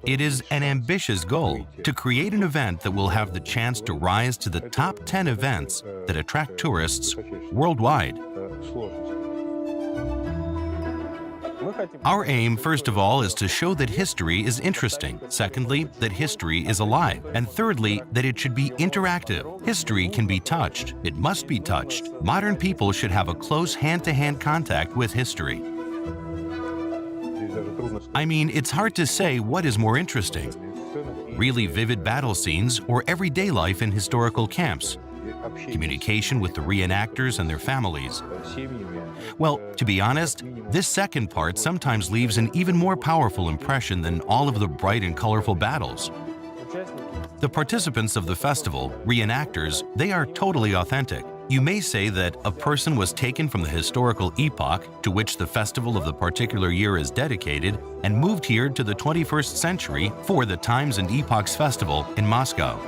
It is an ambitious goal to create an event that will have the chance to rise to the top 10 events that attract tourists worldwide. Our aim, first of all, is to show that history is interesting. Secondly, that history is alive. And thirdly, that it should be interactive. History can be touched. It must be touched. Modern people should have a close hand-to-hand contact with history. I mean, it's hard to say what is more interesting: really vivid battle scenes or everyday life in historical camps, communication with the reenactors and their families. Well, to be honest, this second part sometimes leaves an even more powerful impression than all of the bright and colorful battles. The participants of the festival, reenactors, they are totally authentic. You may say that a person was taken from the historical epoch to which the festival of the particular year is dedicated and moved here to the 21st century for the Times and Epochs Festival in Moscow.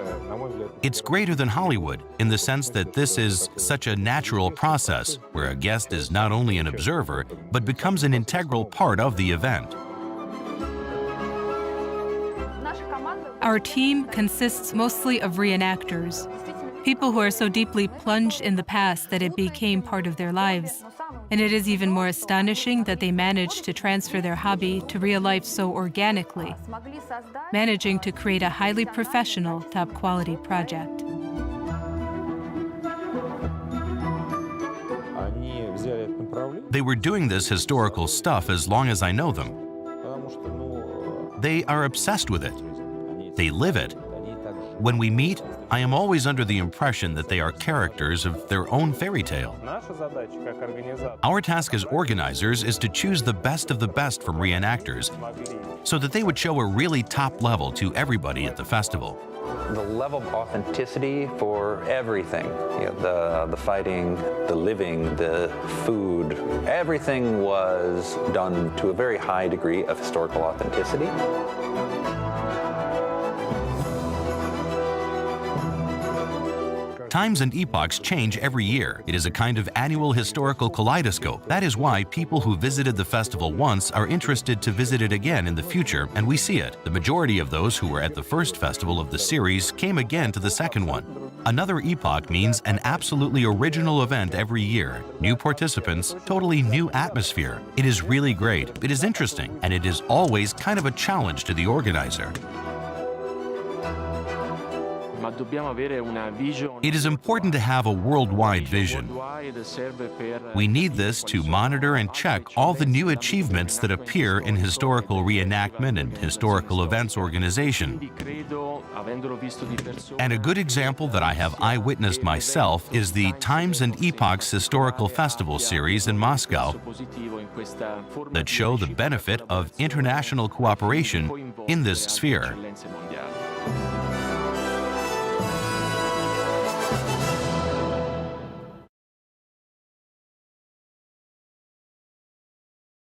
It's greater than Hollywood in the sense that this is such a natural process where a guest is not only an observer, but becomes an integral part of the event. Our team consists mostly of reenactors, people who are so deeply plunged in the past that it became part of their lives. And it is even more astonishing that they managed to transfer their hobby to real life so organically, managing to create a highly professional, top-quality project. They were doing this historical stuff as long as I know them. They are obsessed with it. They live it. When we meet, I am always under the impression that they are characters of their own fairy tale. Our task as organizers is to choose the best of the best from reenactors so that they would show a really top level to everybody at the festival. The level of authenticity for everything, the fighting, the living, the food, everything was done to a very high degree of historical authenticity. Times and epochs change every year. It is a kind of annual historical kaleidoscope. That is why people who visited the festival once are interested to visit it again in the future, and we see it. The majority of those who were at the first festival of the series came again to the second one. Another epoch means an absolutely original event every year. New participants, totally new atmosphere. It is really great. It is interesting, and it is always kind of a challenge to the organizer. It is important to have a worldwide vision. We need this to monitor and check all the new achievements that appear in historical reenactment and historical events organization. And a good example that I have eyewitnessed myself is the Times and Epochs Historical Festival series in Moscow that show the benefit of international cooperation in this sphere.